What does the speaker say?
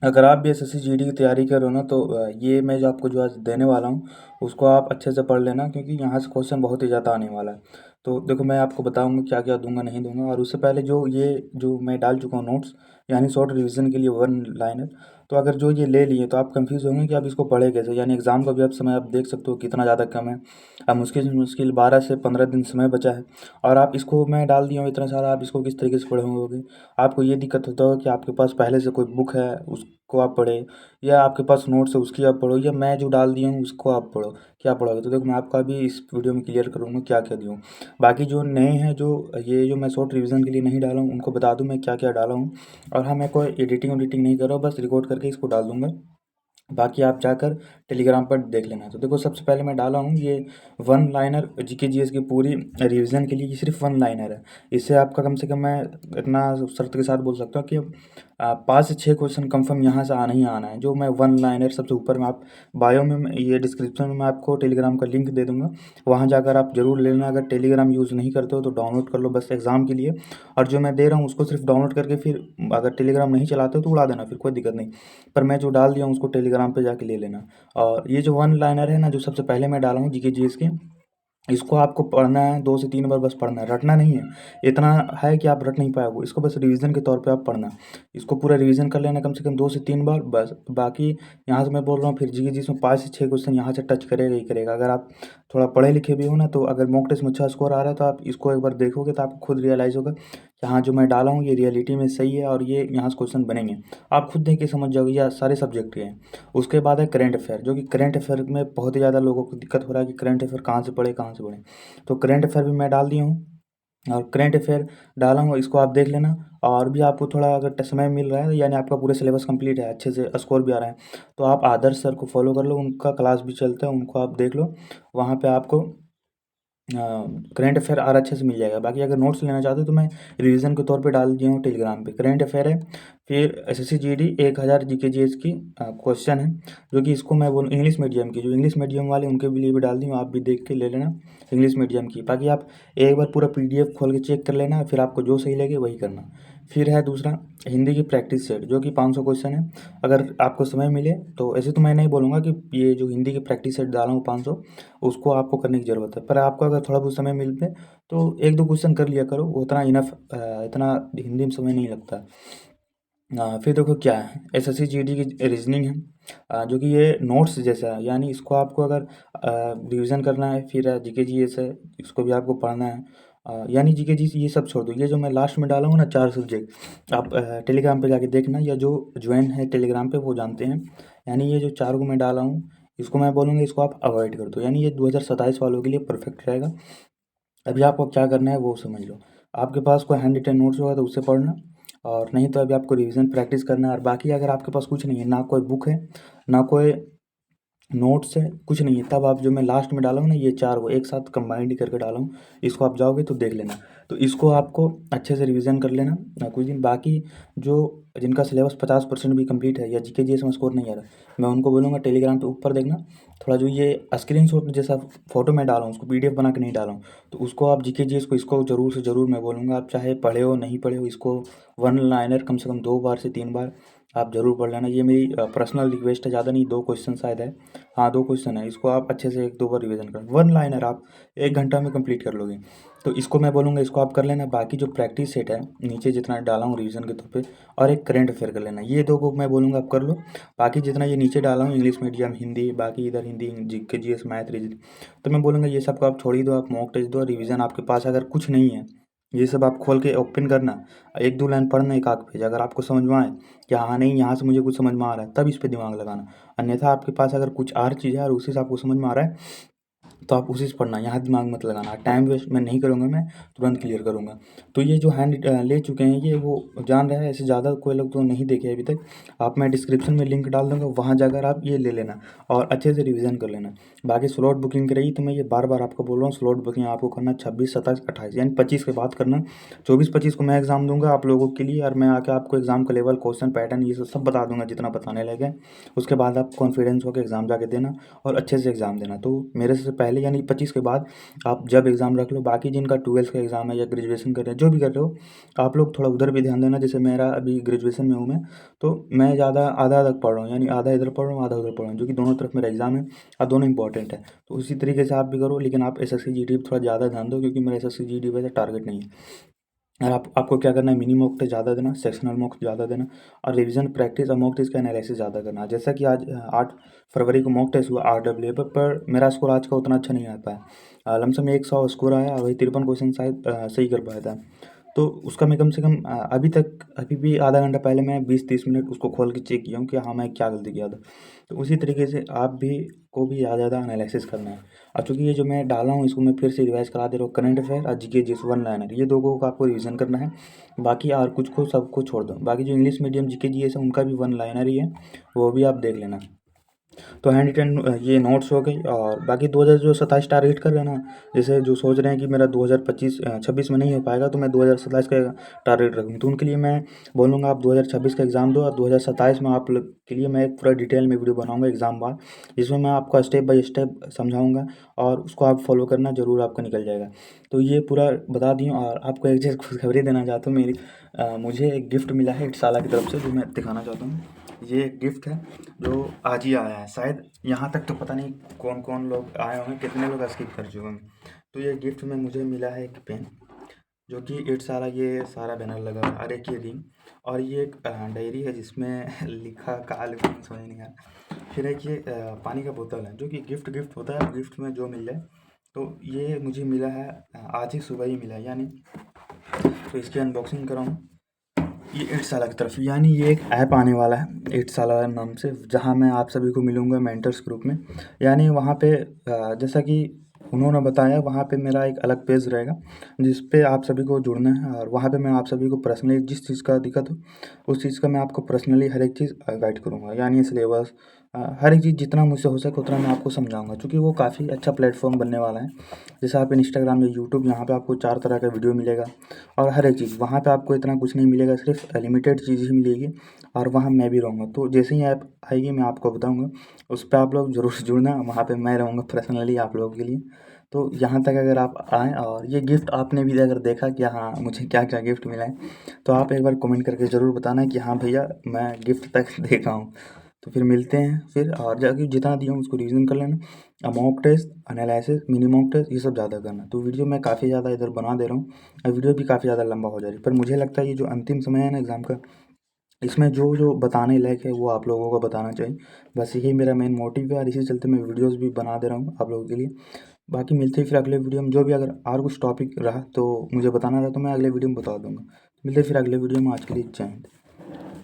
अगर आप भी एसएससी जीडी की तैयारी कर रहे हो ना तो ये मैं जो आपको जो आज देने वाला हूँ उसको आप अच्छे से पढ़ लेना, क्योंकि यहाँ से क्वेश्चन बहुत ही ज़्यादा आने वाला है। तो देखो, मैं आपको बताऊंगा क्या क्या दूंगा नहीं दूंगा, और उससे पहले जो मैं डाल चुका हूँ नोट्स, यानी शॉर्ट रिवीजन के लिए वन लाइनर। तो अगर जो ये ले लिए तो आप कंफ्यूज होंगे कि आप इसको पढ़े कैसे, यानी एग्जाम का भी आप समय आप देख सकते हो कितना ज़्यादा कम है। अब मुश्किल से मुश्किल 12 से 15 दिन समय बचा है, और आप इसको मैं डाल दिया हूँ इतना सारा, आप इसको किस तरीके से पढ़ोगे। आपको ये दिक्कत होता होगा कि आपके पास पहले से कोई बुक है उसको आप पढ़े, या आपके पास नोट्स है उसकी आप पढ़ो, या मैं जो डाल दिया हूँ उसको आप पढ़ो। क्या पढ़ोगे, तो देखो मैं आपका भी इस वीडियो में क्लियर करूँगा क्या क्या दूँ। बाकी जो नए हैं, जो ये जो मैं शॉर्ट रिवीजन के लिए नहीं डाला हूँ, उनको बता दूँ मैं क्या क्या डाला हूँ। और हाँ, मैं कोई एडिटिंग वडिटिंग नहीं कर रहा हूँ, बस रिकॉर्ड करके इसको डाल दूंगा। बाकी आप जाकर टेलीग्राम पर देख लेना। तो देखो, सबसे पहले मैं डाला हूँ ये वन लाइनर जीके जीएस की पूरी रिवीजन के लिए। ये सिर्फ वन लाइनर है। इससे आपका कम से कम मैं इतना शर्त के साथ बोल सकता हूँ कि 5 से 6 क्वेश्चन कंफर्म यहाँ से आना ही आना है। जो मैं वन लाइनर सबसे ऊपर में आप बायो में ये डिस्क्रिप्शन में मैं आपको टेलीग्राम का लिंक दे दूंगा, वहाँ जाकर आप जरूर ले लेना। अगर टेलीग्राम यूज़ नहीं करते हो तो डाउनलोड कर लो बस एग्ज़ाम के लिए। और जो मैं दे रहा हूँ उसको सिर्फ डाउनलोड करके फिर अगर टेलीग्राम नहीं चलाते हो तो उड़ा देना, फिर कोई दिक्कत नहीं। पर मैं जो डाल दिया हूँ उसको टेलीग्राम पे जाके ले लेना। और ये जो वन लाइनर है ना, जो सबसे पहले मैं डाला हूँ जीके जीएस के, इसको आपको पढ़ना है 2 से 3 बार, बस पढ़ना है, रटना नहीं है। इतना है कि आप रट नहीं पाओगे इसको, बस रिवीजन के तौर पे आप पढ़ना। इसको पूरा रिवीजन कर लेना कम से कम 2 से 3 बार बस। बाकी यहाँ से मैं बोल रहा हूँ, फिर जी जिसमें 5 से 6 क्वेश्चन यहाँ से टच करेगा ही करेगा। अगर आप थोड़ा पढ़े लिखे भी हो ना, तो अगर मॉक टेस्ट में अच्छा स्कोर आ रहा है तो आप इसको एक बार देखोगे तो आपको खुद रियलाइज़ होगा कि हाँ, जो मैं डाला हूँ ये रियलिटी में सही है, और ये यहाँ से क्वेश्चन बनेंगे। आप खुद देख के समझ जाओगे, या सारे सब्जेक्ट के हैं। उसके बाद है करंट अफेयर, जो कि करंट अफेयर में बहुत ही ज़्यादा लोगों को दिक्कत हो रहा है कि करंट अफेयर कहाँ से पढ़े कहाँ से पढ़े। तो करंट अफेयर भी मैं डाल दिया हूँ, और करंट अफेयर डाला हूँ, इसको आप देख लेना। और भी आपको थोड़ा अगर समय मिल रहा है, यानी आपका पूरा सिलेबस कंप्लीट है, अच्छे से स्कोर भी आ रहा है, तो आप आदर्श सर को फॉलो कर लो, उनका क्लास भी चलता है, उनको आप देख लो। वहाँ पे आपको करंट अफेयर और अच्छे से मिल जाएगा। बाकी अगर नोट्स लेना चाहते हो तो मैं रिवीजन के तौर पे डाल दिया हूँ टेलीग्राम पे। करंट अफेयर है, फिर एसएससी जीडी 1000 जीके जीएस की क्वेश्चन है, जो कि इसको मैं बोलूँ इंग्लिश मीडियम की, जो इंग्लिश मीडियम वाले उनके लिए भी डाल दी हूँ, आप भी देख के ले लेना इंग्लिश मीडियम की। बाकी आप एक बार पूरा पीडीएफ खोल के चेक कर लेना, फिर आपको जो सही लगे वही करना। फिर है दूसरा हिंदी की प्रैक्टिस सेट, जो कि 500 क्वेश्चन है। अगर आपको समय मिले तो, ऐसे तो मैं नहीं बोलूँगा कि ये जो हिंदी की प्रैक्टिस सेट डाला हूँ 500, उसको आपको करने की ज़रूरत है, पर आपको अगर थोड़ा बहुत समय मिल पे तो 1-2 क्वेश्चन कर लिया करो, वो उतना इनफ, इतना हिंदी में समय नहीं लगता। फिर देखो क्या है, एसएससी जीडी की रीजनिंग है, जो कि ये नोट्स जैसा है, यानी इसको आपको अगर रिवीजन करना है, फिर जीके जीएस है, इसको भी आपको पढ़ना है। यानी जीके जी ये सब छोड़ दो, ये जो मैं लास्ट में डाला हूँ ना 4 सब्जेक्ट, आप टेलीग्राम पे जाके देखना, या जो ज्वाइन है टेलीग्राम पे वो जानते हैं। यानी ये जो 4 को मैं डाला हूँ, इसको मैं बोलूँगा इसको आप अवॉइड कर दो, यानी ये 2027 वालों के लिए परफेक्ट रहेगा। अभी आपको क्या करना है वो समझ लो। आपके पास कोई हैंड रिटन नोट्स होगा तो उससे पढ़ना, और नहीं तो अभी आपको रिवीजन प्रैक्टिस करना है। और बाकी अगर आपके पास कुछ नहीं है, ना कोई बुक है, ना कोई नोट्स है, कुछ नहीं है, तब आप जो मैं लास्ट में डाला हूँ ना ये 4 को एक साथ कंबाइंड करके डाला हूँ, इसको आप जाओगे तो देख लेना। तो इसको आपको अच्छे से रिवीजन कर लेना कुछ दिन। बाकी जो जिनका सिलेबस 50% भी कंप्लीट है, या जीके जीएस में स्कोर नहीं आ रहा, मैं उनको बोलूँगा टेलीग्राम पे ऊपर देखना, थोड़ा जो ये स्क्रीनशॉट जैसा फोटो मैं डाला हूँ उसको पीडीएफ बना के नहीं डाला हूँ, तो उसको आप जीके जीएस को इसको ज़रूर से ज़रूर मैं बोलूँगा, आप चाहे पढ़े हो नहीं पढ़े हो, इसको वन लाइनर कम से कम 2 बार से 3 बार आप ज़रूर पढ़ लेना। ये मेरी पर्सनल रिक्वेस्ट है, ज़्यादा नहीं, 2 क्वेश्चन शायद है। हाँ, 2 क्वेश्चन है, इसको आप अच्छे से 1-2 बार रिवीजन करें। वन लाइनर आप 1 घंटा में कंप्लीट कर लोगे, तो इसको मैं बोलूँगा इसको आप कर लेना। बाकी जो प्रैक्टिस सेट है नीचे जितना डाला हूँ रिवीजन के तौर पे, और एक करंट अफेयर कर लेना, ये 2 को मैं बोलूँगा आप कर लो। बाकी जितना ये नीचे डाला हूँ इंग्लिश मीडियम हिंदी, बाकी इधर Hindi GK GS math reasoning, तो मैं बोलूँगा ये सब को आप छोड़ ही दो, आप मॉक टेस्ट दो। रिवीजन आपके पास अगर कुछ नहीं है, ये सब आप खोल के ओपन करना, 1-2 लाइन पढ़ना, एक आध पेज, अगर आपको समझ में आए कि हाँ नहीं यहाँ से मुझे कुछ समझ में आ रहा है, तब इस पे दिमाग लगाना। अन्यथा आपके पास अगर कुछ और चीज़ है और उसी से आपको समझ में आ रहा है, तो आप उसी से पढ़ना, यहाँ दिमाग मत लगाना। टाइम वेस्ट मैं नहीं करूँगा, मैं तुरंत क्लियर करूँगा। तो ये जो हैंड ले चुके हैं ये वो जान रहा है, ऐसे ज़्यादा कोई लोग तो नहीं देखे अभी तक। आप मैं डिस्क्रिप्शन में लिंक डाल दूँगा, वहाँ जाकर आप ये ले लेना और अच्छे से रिवीजन कर लेना। बाकी स्लॉट बुकिंग की रही तो मैं ये बार बार आपको बोल रहा हूँ, स्लॉट बुकिंग आपको करना 26, 27, 28, यानी 25 के बाद करना। 24-25 को मैं एग्ज़ाम दूंगा आप लोगों के लिए, और मैं आके आपको एग्ज़ाम का लेवल, क्वेश्चन पैटर्न, ये सब बता दूंगा जितना बताने लगे। उसके बाद आप कॉन्फिडेंस होकर एग्ज़ाम जाके देना और अच्छे से एग्ज़ाम देना। तो मेरे से पहले यानी 25 के बाद आप जब एग्ज़ाम रख लो, बाकी जिनका 12th का एग्ज़ाम है या ग्रेजुएशन कर रहे हैं, जो भी कर रहे हो, आप लोग थोड़ा उधर भी ध्यान देना। जैसे मेरा अभी ग्रेजुएशन में हूँ मैं, तो मैं ज़्यादा आधा तक पढ़ रहा हूँ, यानी आधा इधर पढ़ रहा हूँ, आधा उधर पढ़ रहा हूँ, जो कि दोनों तरफ मेरा एग्ज़ाम है और दोनों इंपॉर्टेंट है। तो उसी तरीके से आप भी करो, लेकिन आप एसएससी जीडी पे थोड़ा ज़्यादा ध्यान दो, क्योंकि मेरा एसएससी जीडी वैसे टारगेट नहीं है। और आपको क्या करना है, मिनी मॉक टेस्ट ज़्यादा देना, सेक्शनल मॉक ज़्यादा देना, और रिवीजन प्रैक्टिस और मॉक टेस्ट का एनालिसिस ज़्यादा करना। जैसा कि आज 8 फरवरी को मॉक टेस्ट हुआ आरडब्ल्यू पर मेरा स्कोर आज का उतना अच्छा नहीं आ पाया। लमसम 100 स्कोर आया और वही 53 क्वेश्चन शायद सही कर पाया था। तो उसका मैं कम से कम अभी भी आधा घंटा पहले मैं 20-30 मिनट उसको खोल के चेक किया हूँ कि हाँ, मैं क्या गलती किया था। तो उसी तरीके से आप भी को भी ज़्यादा एनालिसिस करना है। और चूँकि ये जो मैं डाला हूँ, इसको मैं फिर से रिवाइज़ करा दे रहा हूँ, करंट अफेयर और जीके जिस वन लाइनर, ये 2 को आपको रिवीजन करना है। बाकी और कुछ को सबको छोड़ दो। बाकी जो इंग्लिश मीडियम जीके जीएस है, उनका भी वन लाइनर ही है, वो भी आप देख लेना। तो हैंड रिटन ये नोट्स हो गई। और बाकी 2027 टारगेट कर रहे हैं ना, जैसे जो सोच रहे हैं कि मेरा 2026 में नहीं हो पाएगा, तो मैं 2027 का टारगेट रखूँ, तो उनके लिए मैं बोलूँगा आप 2026 का एग्ज़ाम दो, और 2027 में आप लोग के लिए मैं एक पूरा डिटेल में वीडियो बनाऊँगा एग्ज़ाम बाद, जिसमें मैं आपको स्टेप बाय स्टेप समझाऊँगा, और उसको आप फॉलो करना, ज़रूर आपका निकल जाएगा। तो ये पूरा बता दी हूँ। और आपको एक चीज़ खुशखबरी देना चाहता हूँ, मुझे एक गिफ्ट मिला है इट्साला की तरफ से, जो मैं दिखाना चाहता हूँ। ये एक गिफ्ट है जो आज ही आया है, शायद यहाँ तक तो पता नहीं कौन कौन लोग आए होंगे, कितने लोग स्किप कर चुके होंगे। तो ये गिफ्ट में मुझे मिला है एक पेन, जो कि इट्स सारा ये सारा बैनर लगा हुआ है, और एक ये रिंग, और ये एक डायरी है जिसमें लिखा कहाँ लिखा समझ नहीं आया। फिर एक ये पानी का बोतल है, जो कि गिफ्ट होता है, गिफ्ट में जो मिल जाए। तो ये मुझे मिला है आज ही सुबह ही मिला है यानी। तो इसकी अनबॉक्सिंग कराऊँ। ये इट्साला की तरफ, यानी ये एक ऐप आने वाला है इट्साला नाम से, जहाँ मैं आप सभी को मिलूँगा मेंटर्स ग्रुप में। यानी वहाँ पे जैसा कि उन्होंने बताया, वहाँ पे मेरा एक अलग पेज रहेगा, जिस पे आप सभी को जुड़ना है, और वहाँ पे मैं आप सभी को पर्सनली जिस चीज़ का दिक्कत हो, उस चीज़ का मैं आपको पर्सनली हर एक चीज़ गाइड करूँगा, यानी सिलेबस हर एक चीज़ जितना मुझसे हो सके उतना मैं आपको समझाऊँगा, क्योंकि वो काफ़ी अच्छा प्लेटफॉर्म बनने वाला है। जैसे आप इंस्टाग्राम या यूट्यूब, यहाँ पे आपको 4 तरह का वीडियो मिलेगा, और हर एक चीज़ वहाँ पे आपको इतना कुछ नहीं मिलेगा, सिर्फ लिमिटेड चीज़ ही मिलेगी, और वहाँ मैं भी रहूँगा। तो जैसे ही ऐप आएगी मैं आपको बताऊँगा, उस पर आप लोग ज़रूर जुड़ना, वहाँ पे मैं रहूँगा पर्सनली आप लोगों के लिए। तो यहाँ तक अगर आप आएँ, और ये गिफ्ट आपने भी अगर देखा कि हाँ, मुझे क्या क्या गिफ्ट मिला है, तो आप एक बार कमेंट करके ज़रूर बताना कि हाँ भैया, मैं गिफ्ट तक देखा हूँ। तो फिर मिलते हैं फिर, और जाके जितना दिया हूँ उसको रिवीजन कर लेना। Mock test, analysis, mini mock test, ये सब ज़्यादा करना। तो वीडियो मैं काफ़ी ज़्यादा इधर बना दे रहा हूँ, और वीडियो भी काफ़ी ज़्यादा लंबा हो जा रही है, पर मुझे लगता है ये जो अंतिम समय है ना एग्ज़ाम का, इसमें जो जो बताने लायक है वो आप लोगों को बताना चाहिए। बस यही मेरा मेन मोटिव है, और इसी चलते मैं वीडियोज़ भी बना दे रहा हूँ आप लोगों के लिए। बाकी मिलते हैं फिर अगले वीडियो में, जो भी अगर और कुछ टॉपिक रहा तो मुझे बताना रहा, तो मैं अगले वीडियो में बता दूँगा। मिलते हैं फिर अगले वीडियो में, आज के लिए जय हिंद।